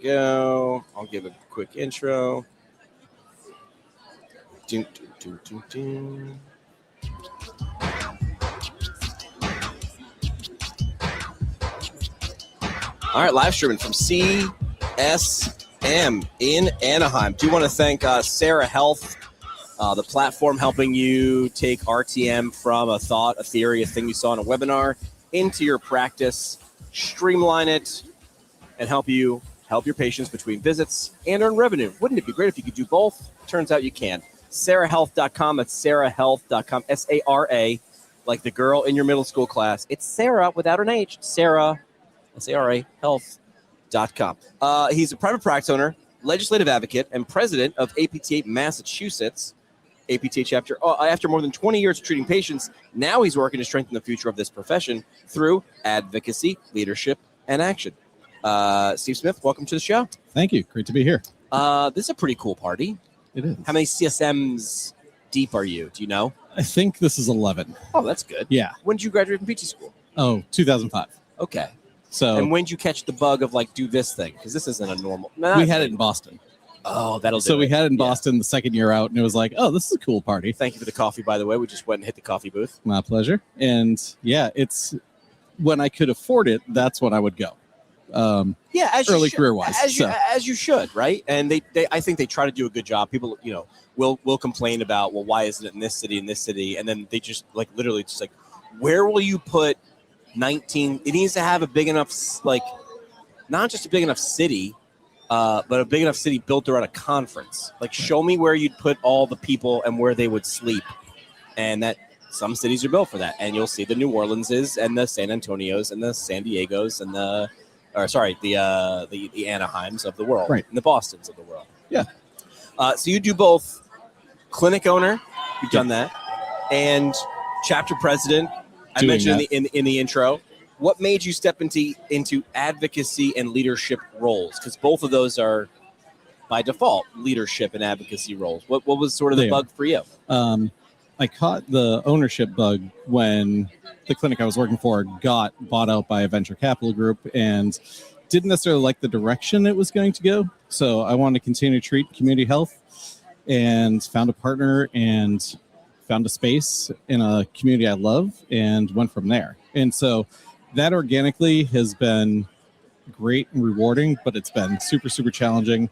go. I'll give a quick intro. Dun, dun, dun, dun, dun. All right, live streaming from CSM in Anaheim. Do want to thank Sarah Health, the platform helping you take RTM from a thought, a theory, a thing you saw in a webinar into your practice, streamline it, and help your patients between visits and earn revenue. Wouldn't it be great if you could do both? Turns out you can. SarahHealth.com. That's SarahHealth.com. S-A-R-A, like the girl in your middle school class. It's Sarah without an H. Sarah, S-A-R-A, health.com. He's a private practice owner, legislative advocate, and president of APTA Massachusetts. APTA chapter. After more than 20 years of treating patients, now he's working to strengthen the future of this profession through advocacy, leadership, and action. Steve Smith, welcome to the show. Thank you. Great to be here. This is a pretty cool party. It is. How many CSMs deep are you? Do you know? I think this is 11. Oh, that's good. Yeah. When did you graduate from PT school? Oh, 2005. Okay. So. And when did you catch the bug of do this thing? Because this isn't a normal. We had it in Boston. Oh, that'll do So we it. had it in Boston the second year out, and it was like, oh, this is a cool party. Thank you for the coffee, by the way. We just went and hit the coffee booth. My pleasure. And yeah, it's when I could afford it, that's when I would go. As early career wise, as you should, right? And they I think they try to do a good job. People, will complain about, well, why isn't it in this city, and then they just literally just where will you put 19? It needs to have a big enough not just a big enough city, but a big enough city built around a conference. Show me where you'd put all the people and where they would sleep, and that some cities are built for that. And you'll see the New Orleanses and the San Antonios and the San Diegos and the Anaheims of the world, right? And the Bostons of the world. Yeah. So you do both clinic owner, you've done that, and chapter president. I mentioned in the intro. What made you step into advocacy and leadership roles? Because both of those are, by default, leadership and advocacy roles. What was sort of the bug for you? I caught the ownership bug when the clinic I was working for got bought out by a venture capital group and didn't necessarily like the direction it was going to go. So I wanted to continue to treat community health and found a partner and found a space in a community I love and went from there. And so that organically has been great and rewarding, but it's been super, super challenging.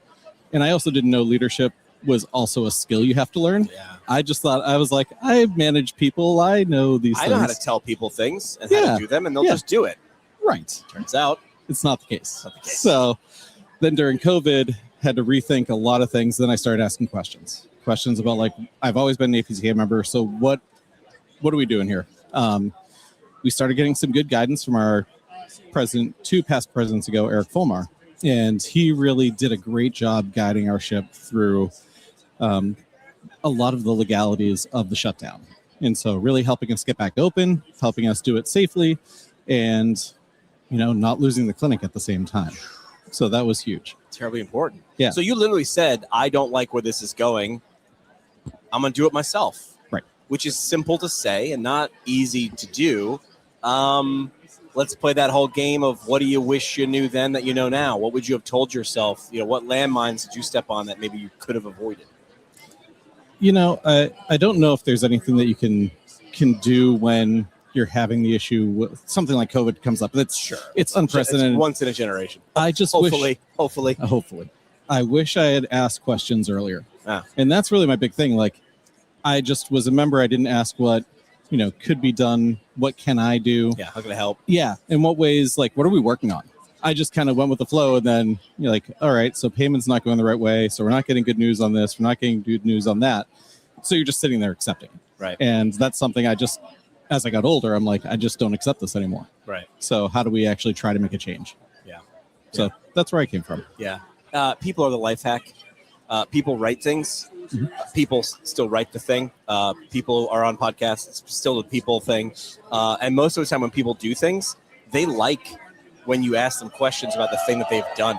And I also didn't know leadership was also a skill you have to learn. Yeah. I just thought, I was like, I manage people. I know these things. I know how to tell people things and how to do them, and they'll just do it. Right. Turns out it's not the case. So then during COVID, had to rethink a lot of things. Then I started asking questions about I've always been an APTA member. So what are we doing here? We started getting some good guidance from our president, 2 past presidents ago, Eric Fulmar. And he really did a great job guiding our ship through a lot of the legalities of the shutdown. And so really helping us get back open, helping us do it safely, and, not losing the clinic at the same time. So that was huge. Terribly important. Yeah. So you literally said, I don't like where this is going. I'm going to do it myself. Right. Which is simple to say and not easy to do. Let's play that whole game of what do you wish you knew then that you know now? What would you have told yourself? What landmines did you step on that maybe you could have avoided? I don't know if there's anything that you can do when you're having the issue with something like COVID comes up. It's unprecedented. It's once in a generation. I just hopefully. I wish I had asked questions earlier. And that's really my big thing. I just was a member. I didn't ask what, could be done. What can I do? Yeah. How can I help? Yeah. In what ways, what are we working on? I just kind of went with the flow, and then you're like, all right, so payment's not going the right way. So we're not getting good news on this. We're not getting good news on that. So you're just sitting there accepting it. Right. And that's something as I got older, I'm like, I just don't accept this anymore. Right. So how do we actually try to make a change? Yeah. So that's where I came from. Yeah. People are the life hack. People write things. Mm-hmm. People still write the thing. People are on podcasts. It's still the people thing. And most of the time when people do things, they like when you ask them questions about the thing that they've done.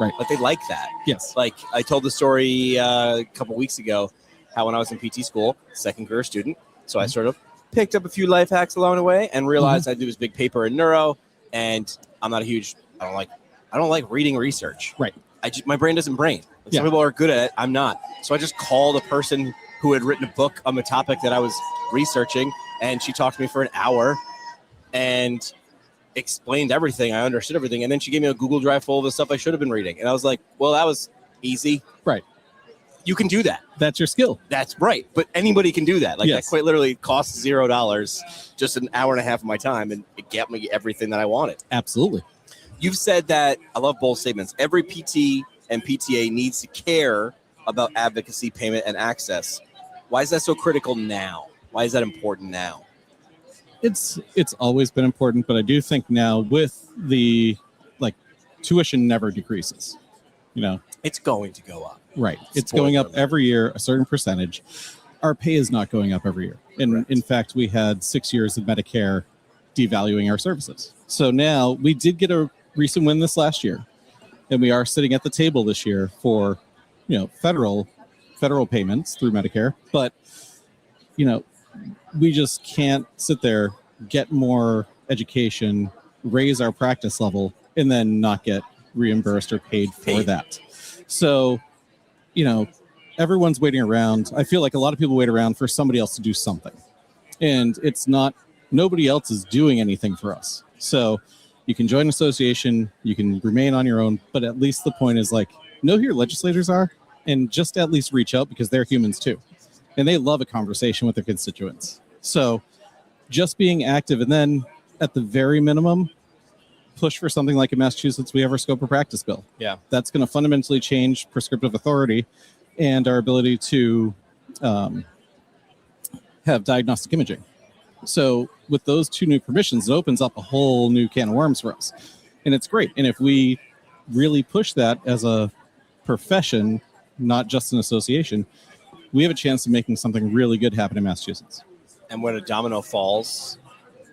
Right. They like that. Yes. I told the story a couple weeks ago, how when I was in PT school, second career student, so I sort of picked up a few life hacks along the way and realized I do this big paper in neuro, and I'm not a huge, I don't like reading research. Right. my brain doesn't brain. Some Yeah. people are good at it. I'm not. So I just called a person who had written a book on the topic that I was researching, and she talked to me for an hour and explained everything. I understood everything. And then she gave me a Google Drive full of the stuff I should have been reading. And I was like, well, that was easy. Right. You can do that. That's your skill. That's right. But anybody can do that. Like Yes. that quite literally costs $0, just an hour and a half of my time, and it got me everything that I wanted. Absolutely. You've said that, I love bold statements, every PT and PTA needs to care about advocacy, payment, and access. Why is that so critical now? Why is that important now? It's always been important, but I do think now with the tuition never decreases. It's going to go up. Right. It's going up every year, a certain percentage. Our pay is not going up every year. And Correct. in fact, we had 6 years of Medicare devaluing our services. So now we did get a recent win this last year, and we are sitting at the table this year for, federal payments through Medicare. But, we just can't sit there, get more education, raise our practice level, and then not get reimbursed or paid for that. So, everyone's waiting around. I feel like a lot of people wait around for somebody else to do something. And it's not, nobody else is doing anything for us. So you can join an association, you can remain on your own, but at least the point is know who your legislators are and just at least reach out because they're humans too. And they love a conversation with their constituents. So just being active, and then at the very minimum, push for something like in Massachusetts, we have our scope of practice bill. Yeah. That's going to fundamentally change prescriptive authority and our ability to have diagnostic imaging. So with those two new permissions, it opens up a whole new can of worms for us. And it's great. And if we really push that as a profession, not just an association, we have a chance of making something really good happen in Massachusetts. And when a domino falls,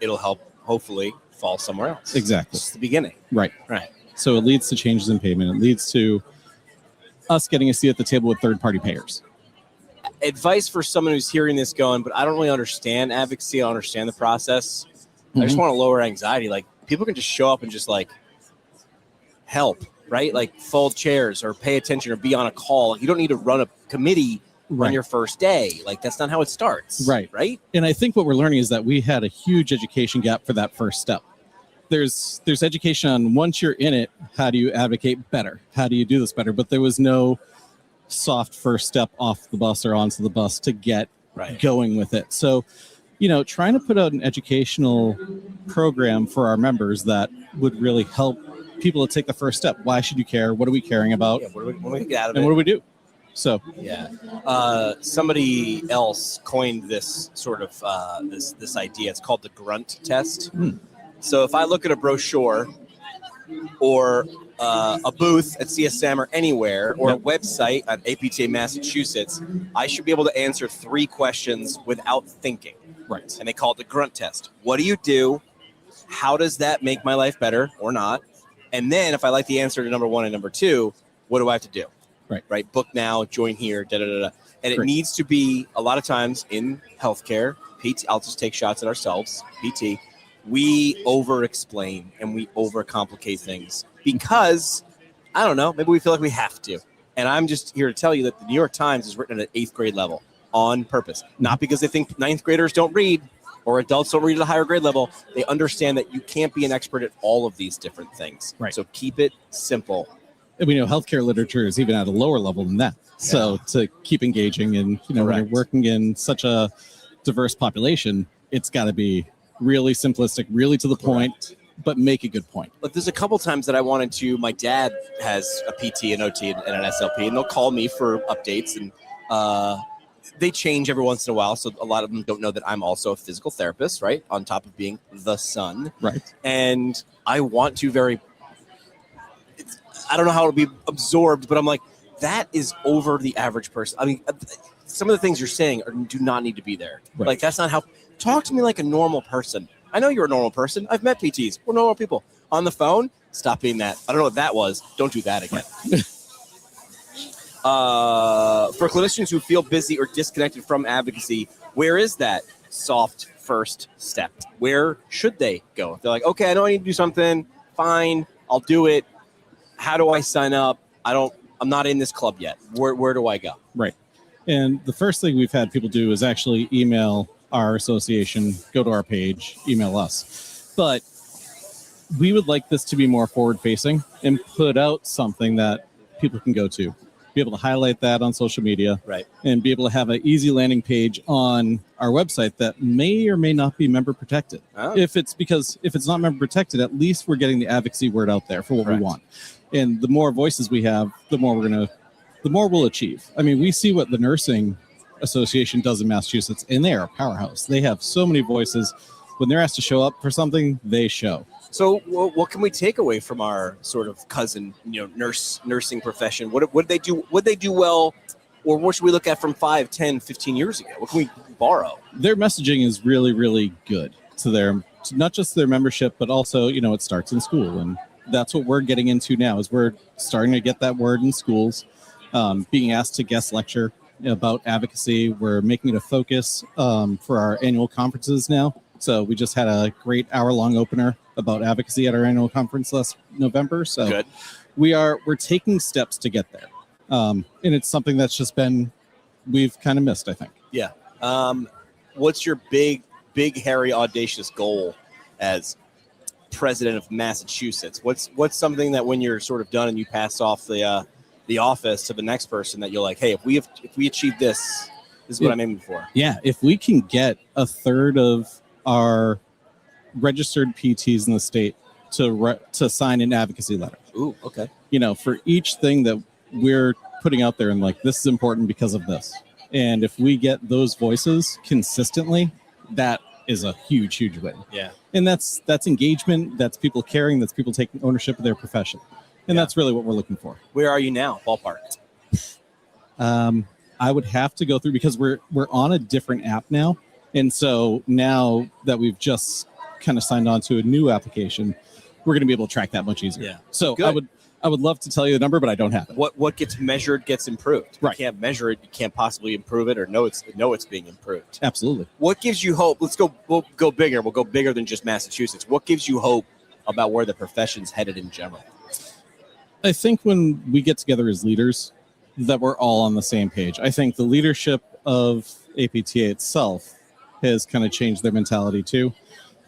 it'll help, hopefully, fall somewhere else. Exactly. It's the beginning. Right. Right. So it leads to changes in payment. It leads to us getting a seat at the table with third-party payers. Advice for someone who's hearing this going, but I don't really understand advocacy. I don't understand the process. I just want to lower anxiety. People can just show up and just help, right? Fold chairs or pay attention or be on a call. You don't need to run a committee on your first day. That's not how it starts. Right. Right. And I think what we're learning is that we had a huge education gap for that first step. There's education on once you're in it, how do you advocate better? How do you do this better? But there was no soft first step off the bus or onto the bus to get going with it. So, trying to put out an educational program for our members that would really help people to take the first step. Why should you care? What are we caring about? Yeah, what do we get out of it? And what do we do? So somebody else coined this sort of this idea. It's called the grunt test. So if I look at a brochure or a booth at CSM or anywhere, or a website on APTA Massachusetts, I should be able to answer 3 questions without thinking. Right. And they call it the grunt test. What do you do? How does that make my life better or not? And then if I like the answer to number 1 and number 2, what do I have to do? Right. Book now, join here, And it needs to be, a lot of times in healthcare, PT, I'll just take shots at ourselves, PT, we over-explain and we overcomplicate things because, I don't know, maybe we feel like we have to. And I'm just here to tell you that the New York Times is written at an 8th grade level on purpose. Not because they think 9th graders don't read or adults don't read at a higher grade level. They understand that you can't be an expert at all of these different things. Right. So keep it simple. And we know healthcare literature is even at a lower level than that. Yeah. So to keep engaging and, when you're working in such a diverse population, it's got to be really simplistic, really to the point, but make a good point. But there's a couple times that I wanted to, my dad has a PT, an OT, and an SLP, and they'll call me for updates, and they change every once in a while, so a lot of them don't know that I'm also a physical therapist, right, on top of being the son. Right. And I want to I don't know how it'll be absorbed, but I'm like, that is over the average person. I mean, some of the things you're saying do not need to be there. Right. That's not how. Talk to me like a normal person. I know you're a normal person. I've met PTs. We're normal people. On the phone, stop being that. I don't know what that was. Don't do that again. For clinicians who feel busy or disconnected from advocacy, where is that soft first step? Where should they go? They're like, okay, I know I need to do something. Fine, I'll do it. How do I sign up? I'm not in this club yet. Where do I go? Right. And the first thing we've had people do is actually email our association, go to our page, email us. But we would like this to be more forward-facing and put out something that people can go to, be able to highlight that on social media, right, and be able to have an easy landing page on our website that may or may not be member protected. Oh. If it's not member protected, at least we're getting the advocacy word out there for what Correct. we want. And the more voices we have, the more we'll achieve. I mean, we see what the nursing association does in Massachusetts, and they are a powerhouse. They have so many voices. When they're asked to show up for something, they show. So what can we take away from our sort of cousin, nursing profession? What did they do? What they do well, or what should we look at from 5, 10, 15 years ago? What can we borrow? Their messaging is really, really good to not just their membership, but also, it starts in school. And that's what we're getting into now is we're starting to get that word in schools, being asked to guest lecture about advocacy. We're making it a focus for our annual conferences now. So we just had a great hour-long opener about advocacy at our annual conference last November. So good. We're taking steps to get there. And it's something that's just we've kind of missed, I think. Yeah. What's your big, hairy, audacious goal as president of Massachusetts? What's something that when you're sort of done and you pass off the office to the next person that you're like, hey, if we achieve this is what I'm aiming for? Yeah. If we can get a third of our registered PTs in the state to sign an advocacy letter. Ooh, okay. For each thing that we're putting out there and like, this is important because of this. And if we get those voices consistently, that is a huge, huge win. Yeah. And that's engagement. That's people caring. That's people taking ownership of their profession. And that's really what we're looking for. Where are you now? Ballpark. I would have to go through because we're on a different app now. And so now that we've just kind of signed on to a new application, we're going to be able to track that much easier. Yeah. So good. I would love to tell you the number, but I don't have it. What gets measured gets improved. Right. You can't measure it. You can't possibly improve it or know it's being improved. Absolutely. What gives you hope? We'll go bigger. We'll go bigger than just Massachusetts. What gives you hope about where the profession's headed in general? I think when we get together as leaders, that we're all on the same page. I think the leadership of APTA itself has kind of changed their mentality too.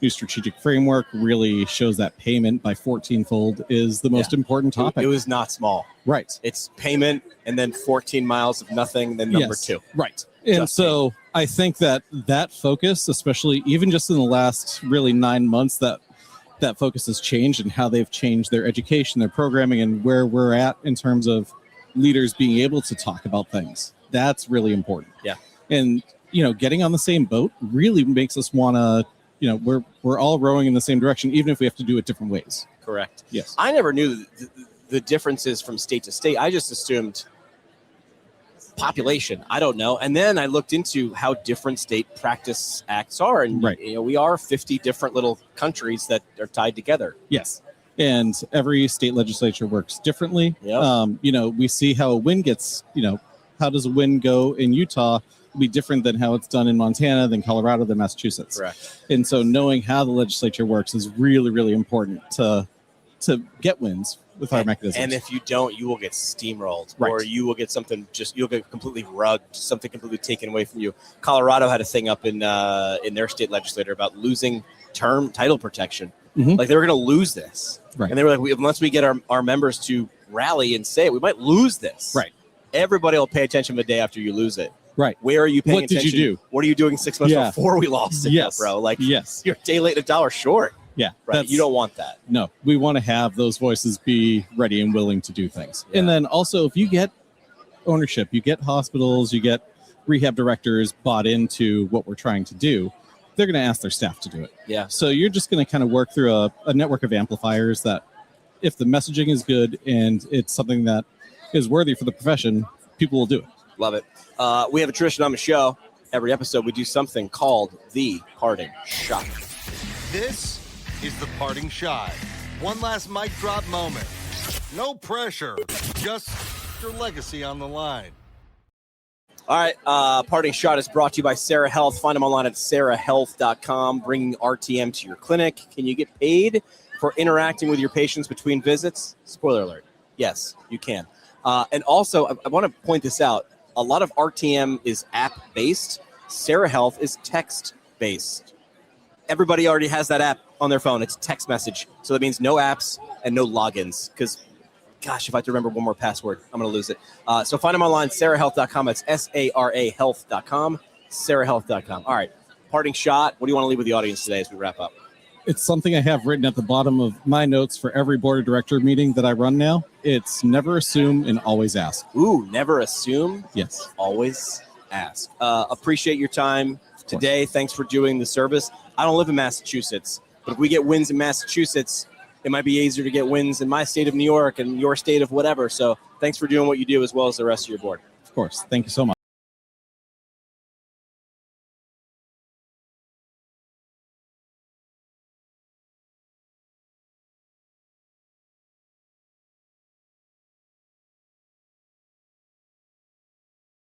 New strategic framework really shows that payment by 14-fold is the most important topic. It was not small. Right. It's payment and then 14 miles of nothing, then number 2. Right. And so I think that focus, especially even just in the last really 9 months, that focus has changed and how they've changed their education, their programming, and where we're at in terms of leaders being able to talk about things. That's really important. Yeah. And, getting on the same boat really makes us want to, we're all rowing in the same direction, even if we have to do it different ways. Correct. Yes. I never knew the differences from state to state. I just assumed population. I don't know. And then I looked into how different state practice acts are. And, we are 50 different little countries that are tied together. Yes. And every state legislature works differently. Yep. We see how a win gets, how does a win go in Utah be different than how it's done in Montana, than Colorado, than Massachusetts. Correct. And so knowing how the legislature works is really, really important to get wins with our mechanisms. And if you don't, you will get steamrolled, right, or you will get you'll get completely rugged, something completely taken away from you. Colorado had a thing up in their state legislature about losing term title protection. Mm-hmm. Like they were going to lose this. Right. And they were like, unless we get our members to rally and say it, we might lose this. Right. Everybody will pay attention the day after you lose it. Right. Where are you paying attention? What did you do? What are you doing 6 months before we lost it, bro? Like, you're a day late and a dollar short. Yeah. Right. You don't want that. No, we want to have those voices be ready and willing to do things. Yeah. And then also, if you get ownership, you get hospitals, you get rehab directors bought into what we're trying to do, they're going to ask their staff to do it. Yeah. So you're just going to kind of work through a network of amplifiers that if the messaging is good and it's something that is worthy for the profession, people will do it. Love it. We have a tradition on the show. Every episode, we do something called the parting shot. This is the parting shot. One last mic drop moment. No pressure. Just your legacy on the line. All right. Parting shot is brought to you by Sarah Health. Find them online at sarahhealth.com. Bringing RTM to your clinic. Can you get paid for interacting with your patients between visits? Spoiler alert. Yes, you can. And also, I want to point this out. A lot of RTM is app-based. Sarah Health is text-based. Everybody already has that app on their phone. It's text message. So that means no apps and no logins. Because, gosh, if I have to remember one more password, I'm going to lose it. So find them online, sarahealth.com. It's SARA health.com, sarahealth.com. All right, parting shot. What do you want to leave with the audience today as we wrap up? It's something I have written at the bottom of my notes for every board of director meeting that I run now. It's never assume and always ask. Ooh, never assume. Yes. Always ask. Appreciate your time today. Thanks for doing the service. I don't live in Massachusetts, but if we get wins in Massachusetts, it might be easier to get wins in my state of New York and your state of whatever. So thanks for doing what you do as well as the rest of your board. Of course. Thank you so much.